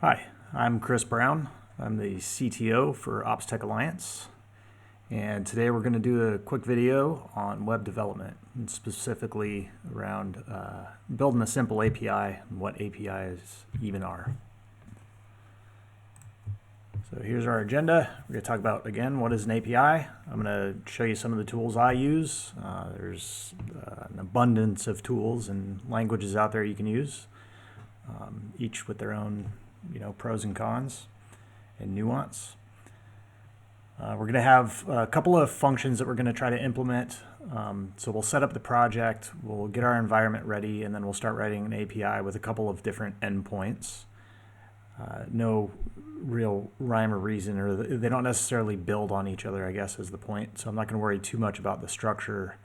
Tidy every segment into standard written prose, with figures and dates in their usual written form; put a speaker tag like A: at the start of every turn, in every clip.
A: Hi, I'm Chris Brown. I'm the CTO for OpsTech Alliance, and today we're going to do a quick video on web development, and specifically around building a simple API and what APIs even are. So here's our agenda. We're going to talk about, again, what is an API. I'm going to show you some of the tools I use. There's an abundance of tools and languages out there you can use, each with their own pros and cons and nuance. We're going to have a couple of functions that we're going to try to implement. So we'll set up the project, we'll get our environment ready, and then we'll start writing an API with a couple of different endpoints. No real rhyme or reason, or they don't necessarily build on each other, I guess is the point. So I'm not going to worry too much about the structure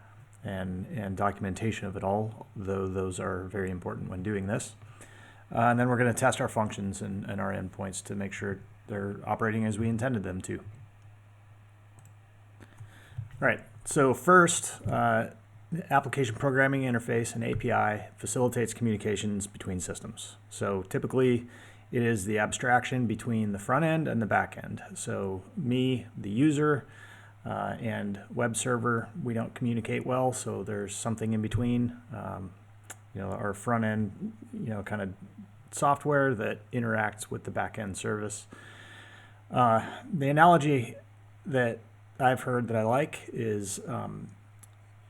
A: and documentation of it all, though those are very important when doing this. And then we're going to test our functions and our endpoints to make sure they're operating as we intended them to. All right, so first, the application programming interface, an API, facilitates communications between systems. So typically, it is the abstraction between the front end and the back end. So me, the user, and web server, we don't communicate well, so there's something in between. Our front end, kind of software that interacts with the back end service. The analogy that I've heard that I like is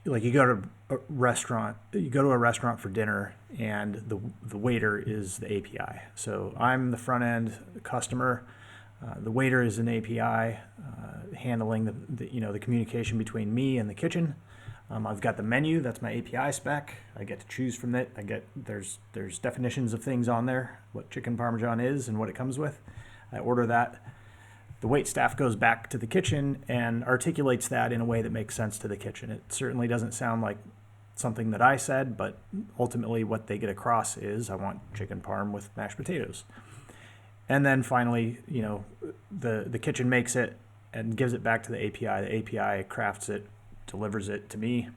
A: like you go to a restaurant for dinner, and the waiter is the API. So I'm the front end customer. The waiter is an API handling the communication between me and the kitchen. I've got the menu, that's my API spec. I get to choose from it. There's definitions of things on there, what chicken parmesan is and what it comes with. I order that. The wait staff goes back to the kitchen and articulates that in a way that makes sense to the kitchen. It certainly doesn't sound like something that I said, but ultimately what they get across is, I want chicken parm with mashed potatoes. And then finally, the kitchen makes it and gives it back to the API. The API crafts it, delivers it to me,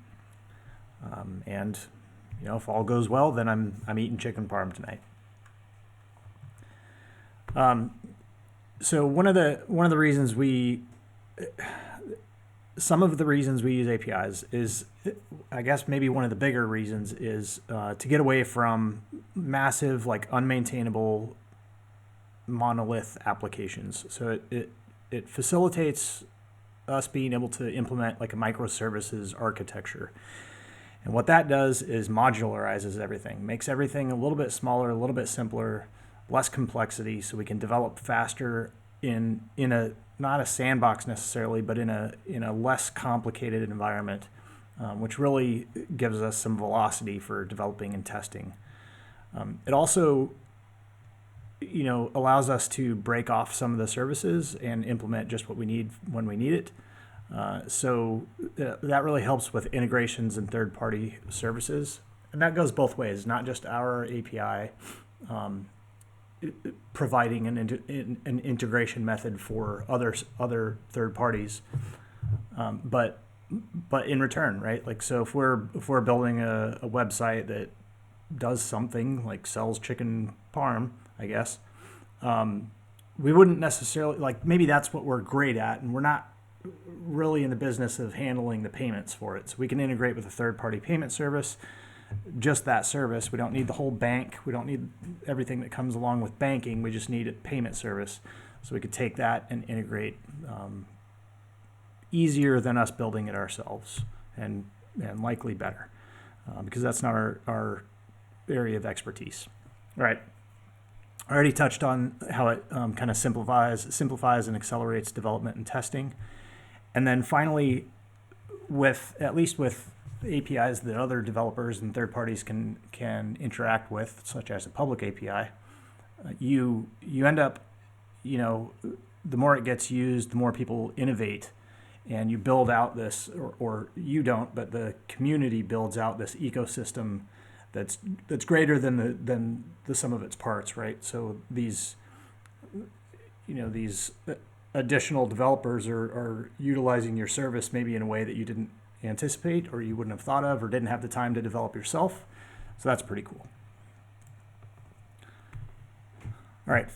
A: and if all goes well, then I'm eating chicken parm tonight. So one of the reasons some of the reasons we use APIs is, I guess maybe one of the bigger reasons is to get away from massive, unmaintainable monolith applications. So it facilitates us being able to implement a microservices architecture. And what that does is modularizes everything, makes everything a little bit smaller, a little bit simpler, less complexity, so we can develop faster in a, not a sandbox necessarily, but in a less complicated environment, which really gives us some velocity for developing and testing. It also allows us to break off some of the services and implement just what we need when we need it. So that really helps with integrations and third-party services. And that goes both ways, not just our API providing an integration method for other third parties, but in return, right? So if we're building a website that does something like sells chicken parm, I guess, we wouldn't necessarily, maybe that's what we're great at, and we're not really in the business of handling the payments for it. So we can integrate with a third-party payment service, just that service. We don't need the whole bank. We don't need everything that comes along with banking. We just need a payment service. So we could take that and integrate easier than us building it ourselves, and likely better, because that's not our area of expertise. All right. I already touched on how it kind of simplifies and accelerates development and testing. And then finally, at least with APIs that other developers and third parties can interact with, such as a public API, you end up, the more it gets used, the more people innovate, and you build out this, or you don't, but the community builds out this ecosystem that's greater than the sum of its parts, right? So these additional developers are utilizing your service maybe in a way that you didn't anticipate, or you wouldn't have thought of, or didn't have the time to develop yourself. So that's pretty cool. All right,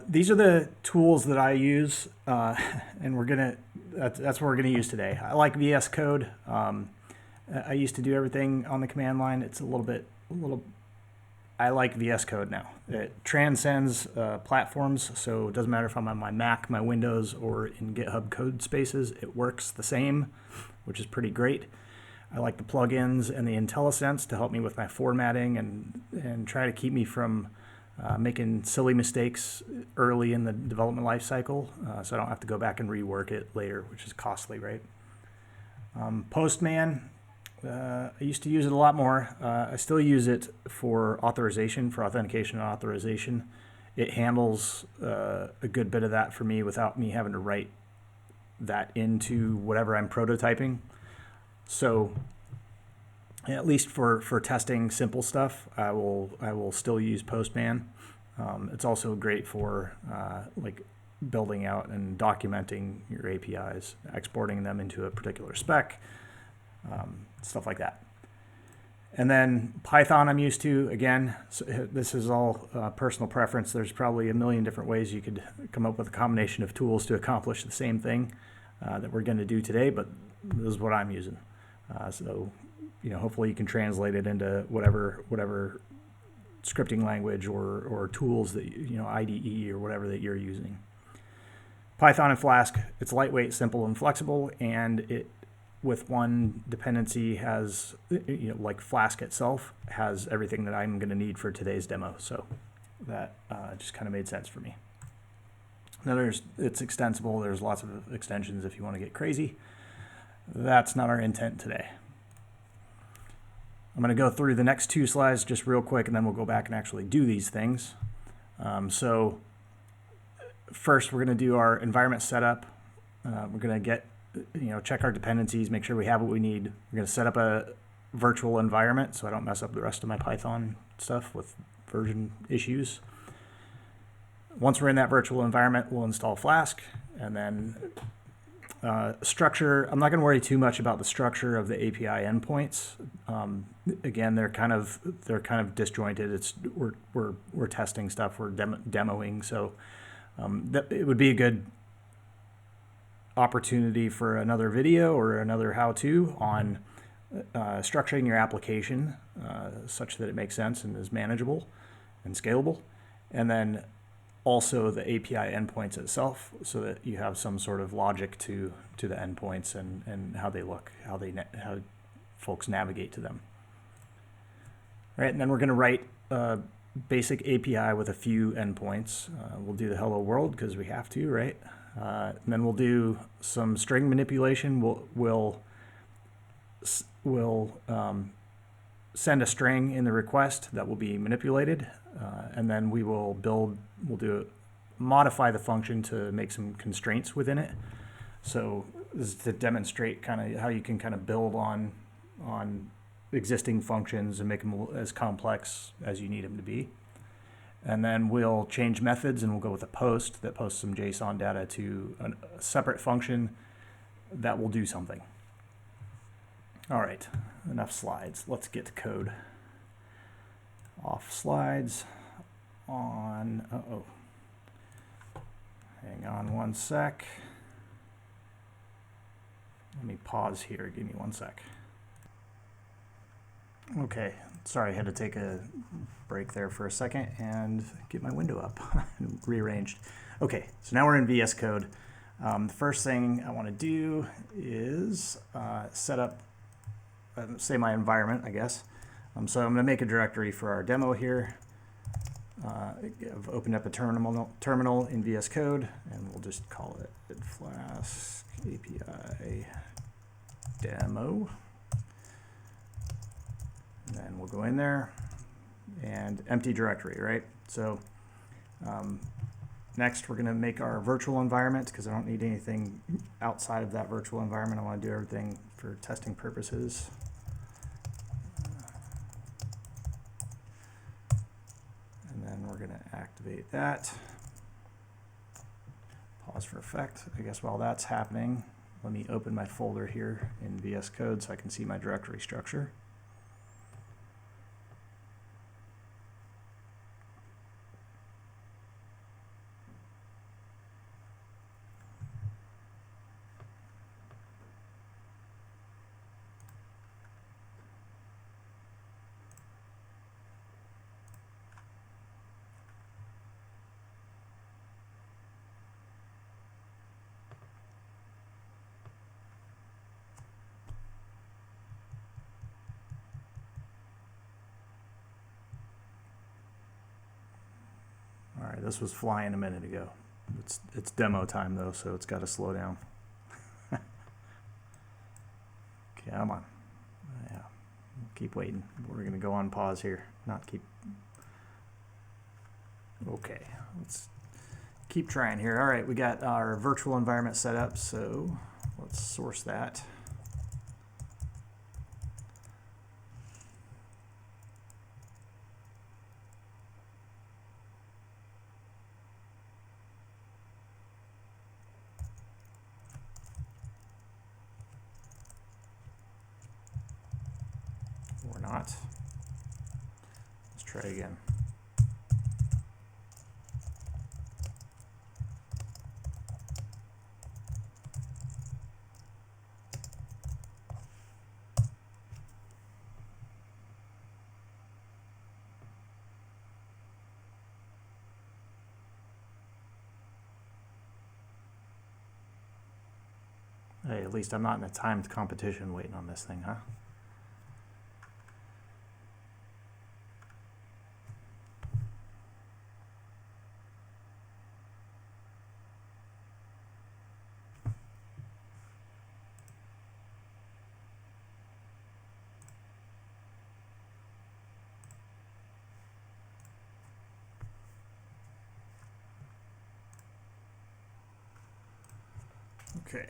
A: these are the tools that I use, and that's what we're gonna use today. I like VS Code. I used to do everything on the command line. It's I like VS Code now. It transcends platforms, so it doesn't matter if I'm on my Mac, my Windows, or in GitHub code spaces. It works the same, which is pretty great. I like the plugins and the IntelliSense to help me with my formatting and try to keep me from making silly mistakes early in the development life cycle, so I don't have to go back and rework it later, which is costly, right? Postman, I used to use it a lot more. I still use it for authorization, for authentication and authorization. It handles a good bit of that for me without me having to write that into whatever I'm prototyping. So at least for testing simple stuff, I will still use Postman. It's also great for like building out and documenting your APIs, exporting them into a particular spec, stuff like that. And then Python I'm used to. Again, so this is all personal preference. There's probably a million different ways you could come up with a combination of tools to accomplish the same thing that we're going to do today, but this is what I'm using. So, hopefully you can translate it into whatever scripting language or tools that, IDE or whatever that you're using. Python and Flask, it's lightweight, simple, and flexible, and it, with one dependency, has, like Flask itself, has everything that I'm going to need for today's demo. So that just kind of made sense for me. Now it's extensible. There's lots of extensions if you want to get crazy. That's not our intent today. I'm going to go through the next 2 slides just real quick, and then we'll go back and actually do these things. So first, we're going to do our environment setup. We're going to get, check our dependencies, make sure we have what we need. We're going to set up a virtual environment so I don't mess up the rest of my Python stuff with version issues. Once we're in that virtual environment, we'll install Flask, and then structure. I'm not going to worry too much about the structure of the API endpoints. Again, they're kind of disjointed. We're testing stuff. We're demoing. So it would be a good opportunity for another video or another how-to on structuring your application such that it makes sense and is manageable and scalable, and then also the API endpoints itself, so that you have some sort of logic to the endpoints and how they look, how folks navigate to them. All right, and then we're going to write a basic API with a few endpoints. We'll do the hello world because we have to, right? And then we'll do some string manipulation. We'll send a string in the request that will be manipulated, and then we'll modify the function to make some constraints within it. So this is to demonstrate kind of how you can kind of build on existing functions and make them as complex as you need them to be. And then we'll change methods, and we'll go with a post that posts some JSON data to a separate function that will do something. All right, enough slides. Let's get to code. Off slides. On. Hang on one sec. Let me pause here. Give me one sec. Okay, sorry, I had to take a break there for a second and get my window up and rearranged. Okay, so now we're in VS Code. The first thing I want to do is set up, say, my environment, I guess. So I'm going to make a directory for our demo here. I've opened up a terminal in VS Code, and we'll just call it Flask API demo. And then we'll go in there and empty directory, right? So next we're going to make our virtual environment because I don't need anything outside of that virtual environment. I want to do everything for testing purposes. And then we're going to activate that. Pause for effect. I guess while that's happening, let me open my folder here in VS Code so I can see my directory structure. this was flying a minute ago. It's demo time though, so it's got to slow down. Come on. Yeah, keep waiting. We're gonna go on pause here, not keep. Okay, let's keep trying here. All right, we got our virtual environment set up, so let's source that. Or not. Let's try again. Hey, at least I'm not in a timed competition waiting on this thing, huh? Okay.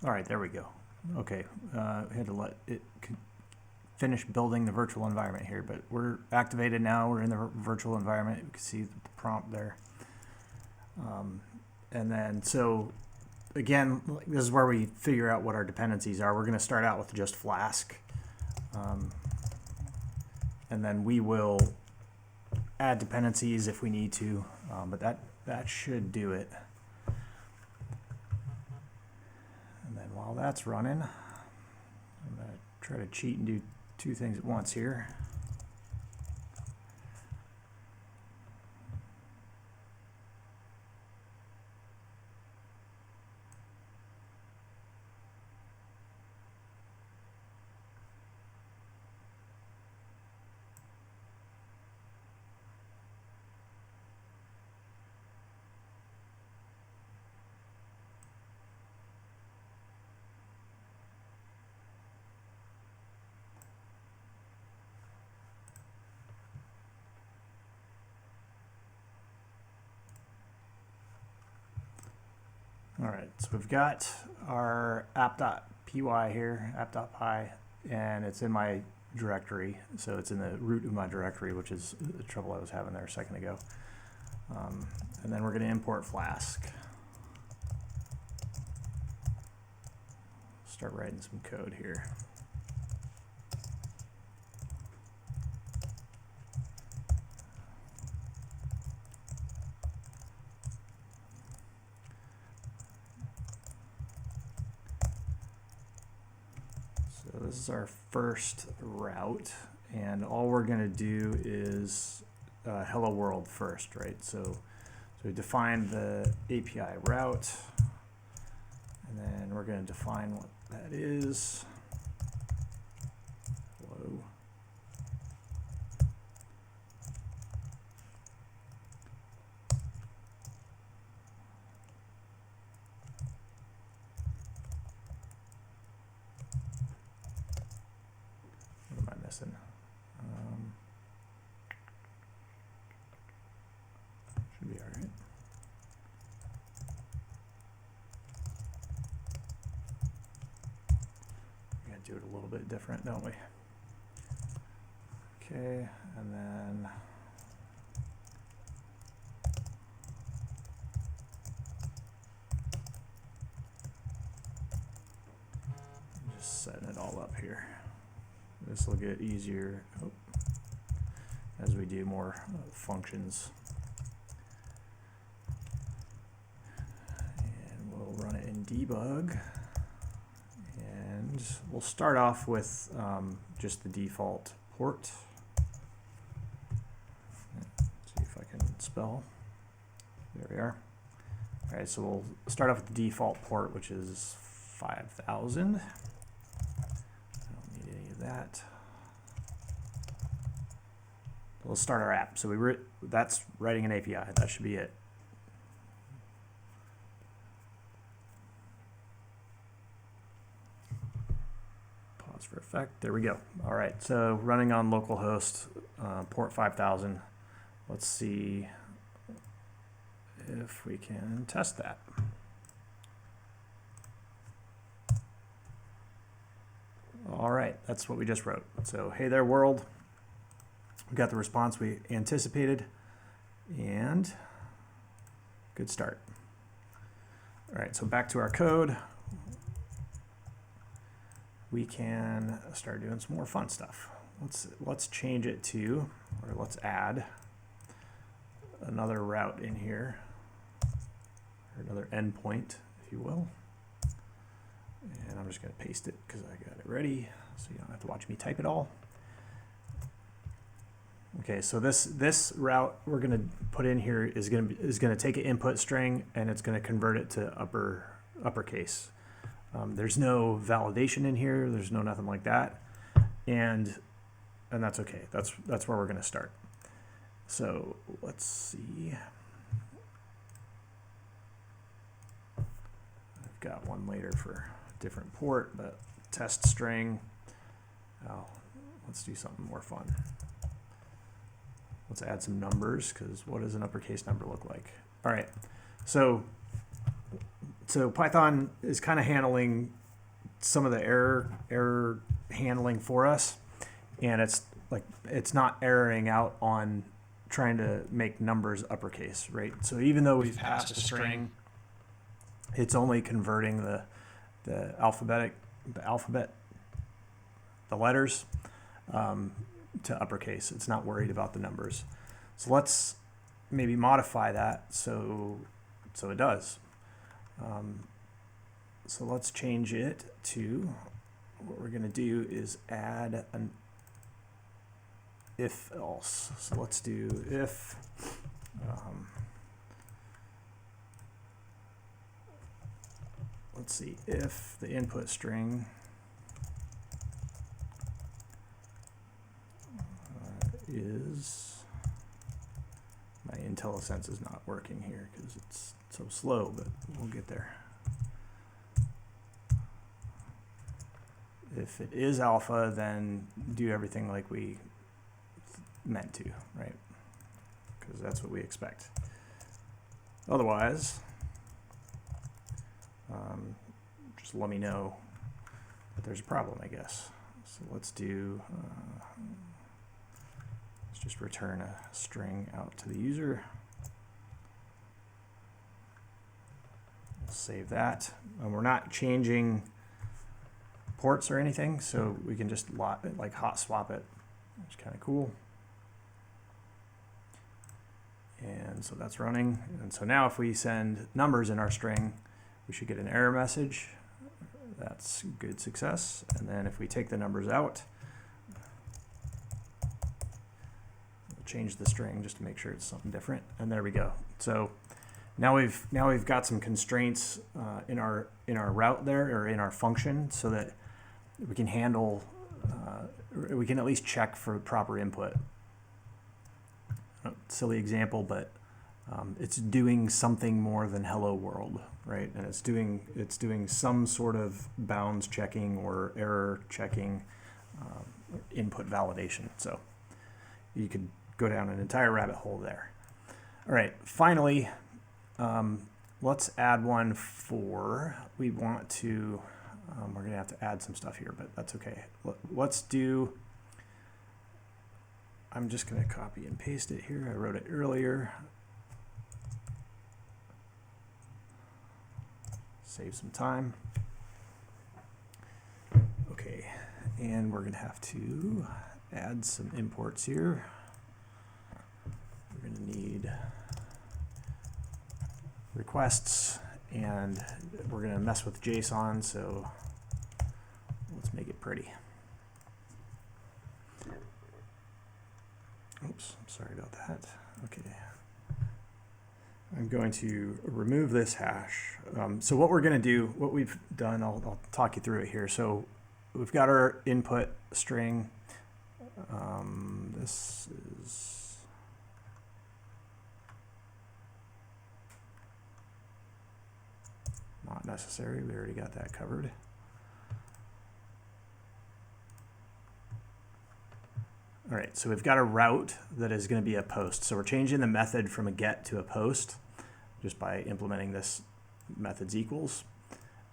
A: All right, there we go. Okay, I had to let it finish building the virtual environment here, but we're activated now. We're in the virtual environment. You can see the prompt there. And then, so again, this is where we figure out what our dependencies are. We're going to start out with just Flask. And then we will add dependencies if we need to, but that should do it. And then while that's running, I'm going to try to cheat and do two things at once here. All right, so we've got our app.py here, app.py, and it's in my directory. So it's in the root of my directory, which is the trouble I was having there a second ago. And then we're going to import Flask. Start writing some code here. So this is our first route, and all we're going to do is hello world first, right? So we define the API route, and then we're going to define what that is. Hello. What am I missing? Should be all right. We gotta do it a little bit different, don't we? Okay, and then just setting it all up here. This will get easier as we do more functions. And we'll run it in debug. And we'll start off with just the default port. See if I can spell. There we are. All right, so we'll start off with the default port, which is 5000. I don't need any of that. Let's start our app. So that's writing an API. That should be it. Pause for effect. There we go. All right. So running on localhost, port 5000. Let's see if we can test that. All right. That's what we just wrote. So hey there, world. We got the response we anticipated, and good start. All right, so back to our code. We can start doing some more fun stuff. Let's change it to, or let's add another route in here, or another endpoint, if you will. And I'm just going to paste it because I got it ready, so you don't have to watch me type it all. Okay, so this route we're going to put in here is going to take an input string and it's going to convert it to uppercase. There's no validation in here. There's no nothing like that, and that's okay. That's where we're going to start. So let's see. I've got one later for a different port, but test string. Oh, let's do something more fun. Let's add some numbers, because what does an uppercase number look like? All right, so Python is kind of handling some of the error handling for us, and it's not erroring out on trying to make numbers uppercase, right? So even though we've passed a string, it's only converting the letters to uppercase. It's not worried about the numbers. So let's maybe modify that so it does. So let's change it to, what we're going to do is add an if else. So let's do if let's see, if the input string is, my IntelliSense is not working here because it's so slow, but we'll get there. If it is alpha, then do everything like we meant to, right? Because that's what we expect. Otherwise, just let me know that there's a problem, I guess. So let's do, let's just return a string out to the user. We'll save that. And we're not changing ports or anything, so we can just like hot swap it, which is kind of cool. And so that's running. And so now if we send numbers in our string, we should get an error message. That's good success. And then if we take the numbers out, we'll change the string just to make sure it's something different. And there we go. So now we've got some constraints in our route there, or in our function, so that we can handle, we can at least check for proper input. Silly example, but it's doing something more than hello world, right? And it's doing some sort of bounds checking or error checking, input validation. So you could go down an entire rabbit hole there. All right, finally, let's add one for, we want to, we're gonna have to add some stuff here, but that's okay. Let's do, I'm just going to copy and paste it here. I wrote it earlier. Save some time. Okay, and we're going to have to add some imports here. We're going to need requests, and we're going to mess with JSON, so let's make it pretty. Oops, I'm sorry about that. Okay. I'm going to remove this hash. So what we're going to do, what we've done, I'll talk you through it here. So we've got our input string. This is not necessary. We already got that covered. All right, so we've got a route that is going to be a post. So we're changing the method from a get to a post just by implementing this methods equals.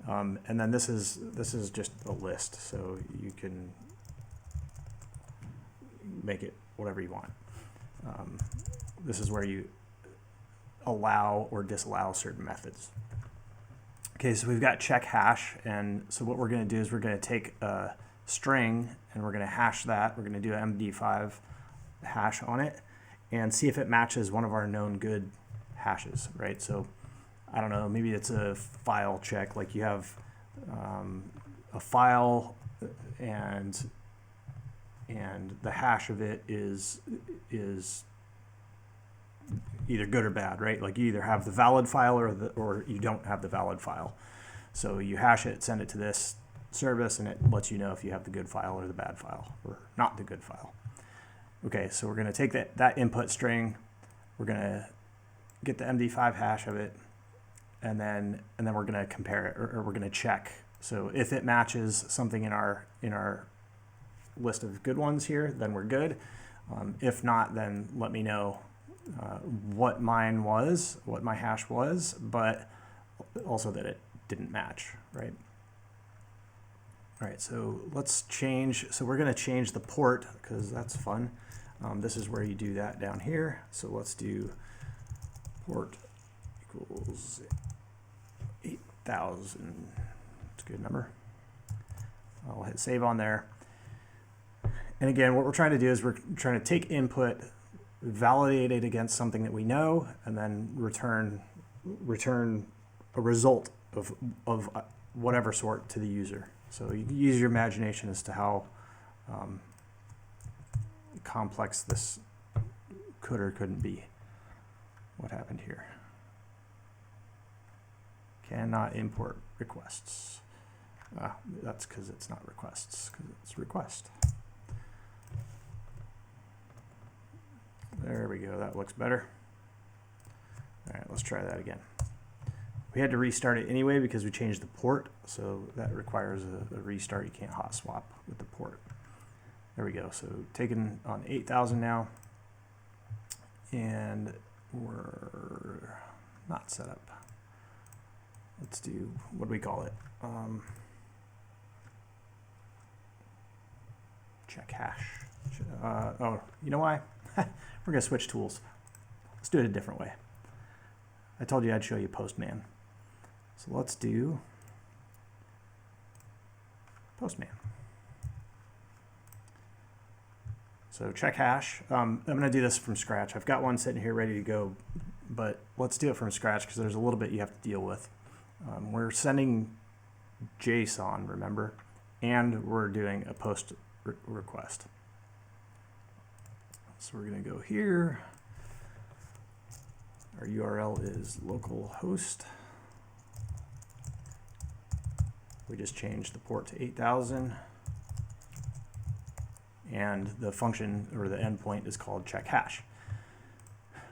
A: And then this is just a list, so you can make it whatever you want. This is where you allow or disallow certain methods. Okay, so we've got check hash, and so what we're going to do is we're going to take a string and we're going to hash that. We're going to do an MD5 hash on it and see if it matches one of our known good hashes, right? So I don't know, maybe it's a file check, like you have a file and the hash of it is either good or bad, right? Like you either have the valid file or you don't have the valid file. So you hash it, send it to this service, and it lets you know if you have the good file or the bad file, or not the good file. Okay, so we're going to take that input string, we're going to get the MD5 hash of it, and then we're going to compare it, or we're going to check. So if it matches something in our list of good ones here, then we're good. If not, then let me know what mine was, what my hash was, but also that it didn't match, right? All right, so let's change. So we're going to change the port because that's fun. This is where you do that down here. So let's do port equals 8,000. It's a good number. I'll hit save on there. And again, what we're trying to do is we're trying to take input, validate it against something that we know, and then return a result of whatever sort to the user. So you can use your imagination as to how complex this could or couldn't be. What happened here? Cannot import requests. That's because it's not requests, because it's request. There we go, that looks better. All right, let's try that again. We had to restart it anyway because we changed the port, so that requires a restart. You can't hot swap with the port. There we go, so taken on 8,000 now, and we're not set up. Let's do, what do we call it? Check hash. Oh, you know why? We're going to switch tools. Let's do it a different way. I told you I'd show you Postman. So let's do Postman. So check hash. I'm going to do this from scratch. I've got one sitting here ready to go, but let's do it from scratch because there's a little bit you have to deal with. We're sending JSON, remember, and we're doing a post request. So we're going to go here. Our URL is localhost. We just changed the port to 8,000. And the function, or the endpoint, is called check hash.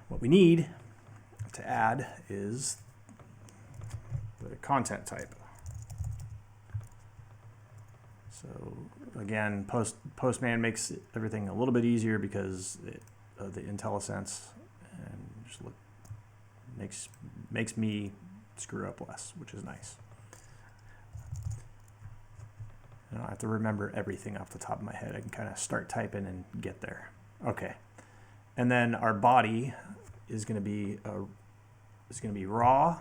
A: What we need to add is the content type. So again, Postman makes everything a little bit easier because of the IntelliSense, and just look, makes me screw up less, which is nice. I don't have to remember everything off the top of my head. I can kind of start typing and get there. Okay, and then our body is going to be raw,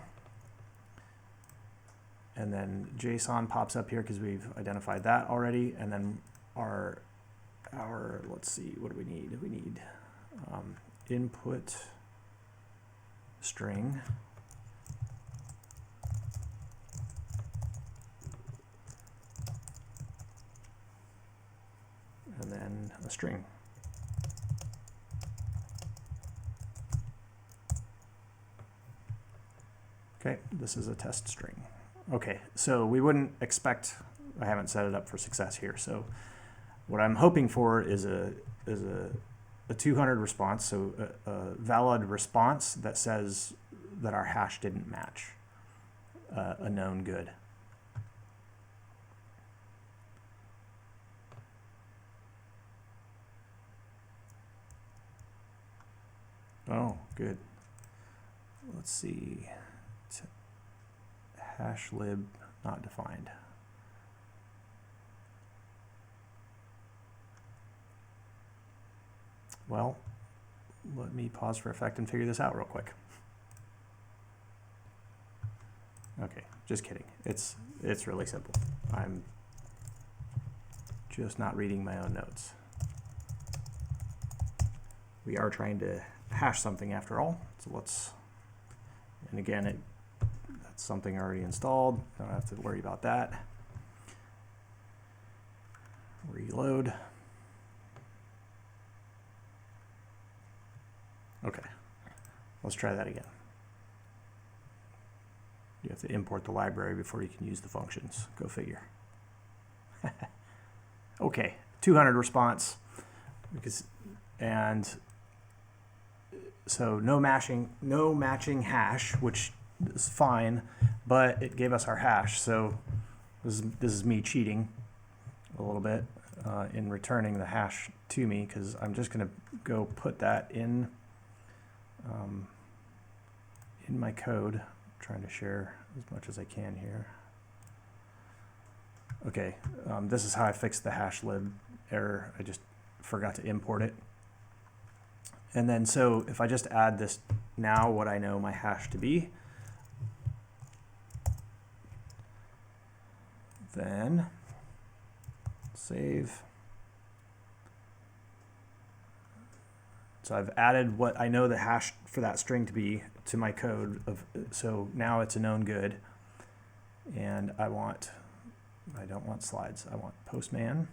A: and then JSON pops up here because we've identified that already. And then our let's see, what do we need? We need input string. And then a string. Okay, this is a test string. Okay, so we wouldn't expect I haven't set it up for success here. So what I'm hoping for is a 200 response, so a valid response that says that our hash didn't match a known good. Oh, good. Let's see. Hash lib not defined. Well, let me pause for effect and figure this out real quick. Okay, just kidding. It's really simple. I'm just not reading my own notes. We are trying to hash something after all, so let's, and again, that's something already installed. Don't have to worry about that. Reload. Okay, let's try that again. You have to import the library before you can use the functions. Go figure. Okay, 200 response, and so no matching hash, which is fine, but it gave us our hash. So this is me cheating a little bit in returning the hash to me, because I'm just going to go put that in my code. I'm trying to share as much as I can here. Okay, this is how I fixed the hash lib error. I just forgot to import it. And then so if I just add this now, what I know my hash to be, then save. So I've added what I know the hash for that string to be to my code. So now it's a known good. And I don't want slides. I want Postman.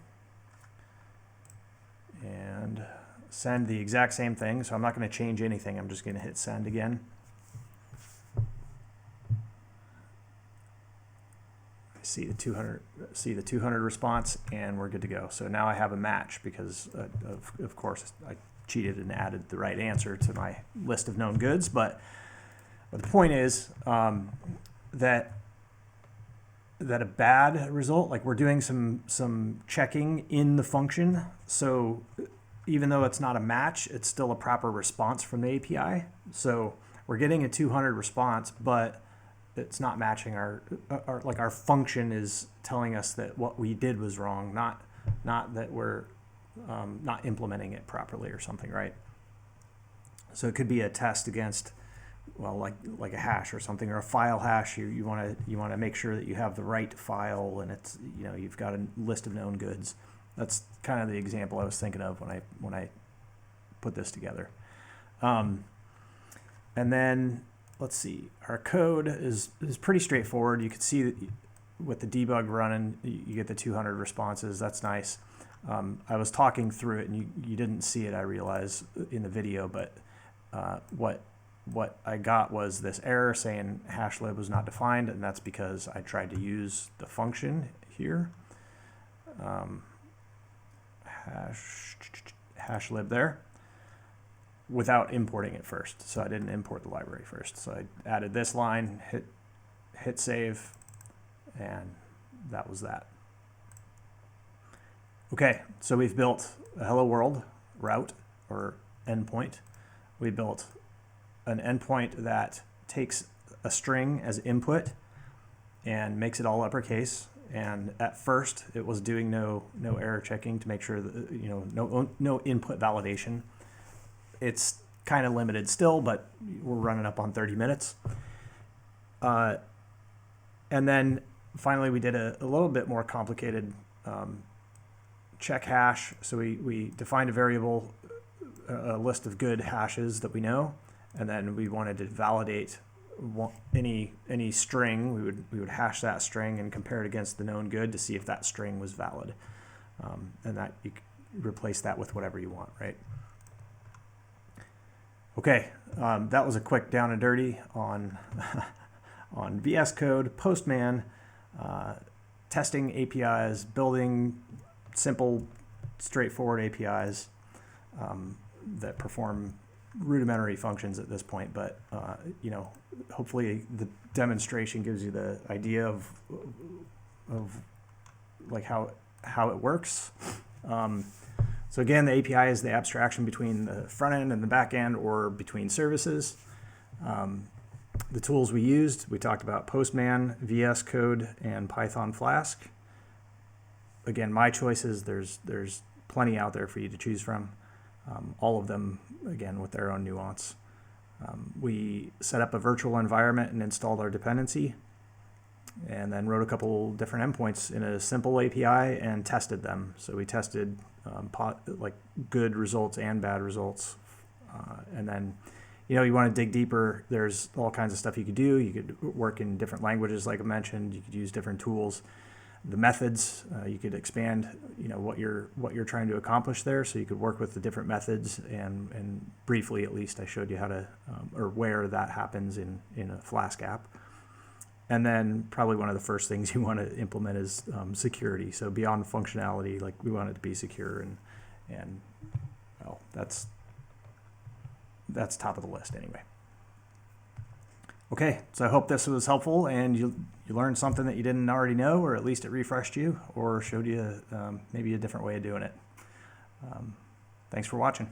A: And send the exact same thing. So I'm not going to change anything. I'm just going to hit send again. See the 200 response, and we're good to go. So now I have a match because of course I cheated and added the right answer to my list of known goods. But the point is that a bad result, like we're doing some checking in the function. So even though it's not a match, it's still a proper response from the API. So we're getting a 200 response, but it's not matching our function is telling us that what we did was wrong, not that we're not implementing it properly or something, right? So it could be a test against, well, like a hash or something, or a file hash. You want to make sure that you have the right file, and it's, you've got a list of known goods. That's kind of the example I was thinking of when I put this together. And then let's see, our code is pretty straightforward. You can see that with the debug running, you get the 200 responses. That's nice. I was talking through it, and you didn't see it, I realize, in the video, but what I got was this error saying hash lib was not defined, and that's because I tried to use the function here, hash lib there, without importing it first. So I didn't import the library first. So I added this line, hit save, and that was that. Okay, so we've built a hello world route or endpoint. We built an endpoint that takes a string as input and makes it all uppercase. And at first, it was doing no error checking to make sure that no input validation. It's kind of limited still, but we're running up on 30 minutes. And then finally, we did a little bit more complicated check hash. So we defined a variable, a list of good hashes that we know, and then we wanted to validate any string. We would hash that string and compare it against the known good to see if that string was valid, and that you replace that with whatever you want, right? Okay, that was a quick down and dirty on VS Code, Postman, testing APIs, building simple, straightforward APIs that perform rudimentary functions at this point, but hopefully the demonstration gives you the idea of like how it works. So again, the API is the abstraction between the front end and the back end, or between services. The tools we used, we talked about Postman, VS Code, and Python Flask. Again, my choices, there's plenty out there for you to choose from. All of them, again, with their own nuance. We set up a virtual environment and installed our dependency, and then wrote a couple different endpoints in a simple API and tested them. So we tested like good results and bad results. And then, you want to dig deeper. There's all kinds of stuff you could do. You could work in different languages, like I mentioned. You could use different tools. The methods, you could expand, what you're trying to accomplish there. So you could work with the different methods, and briefly, at least, I showed you how to, or where that happens in a Flask app. And then probably one of the first things you want to implement is security. So beyond functionality, like we want it to be secure, and well, that's top of the list anyway. Okay, so I hope this was helpful and you learned something that you didn't already know, or at least it refreshed you or showed you maybe a different way of doing it. Thanks for watching.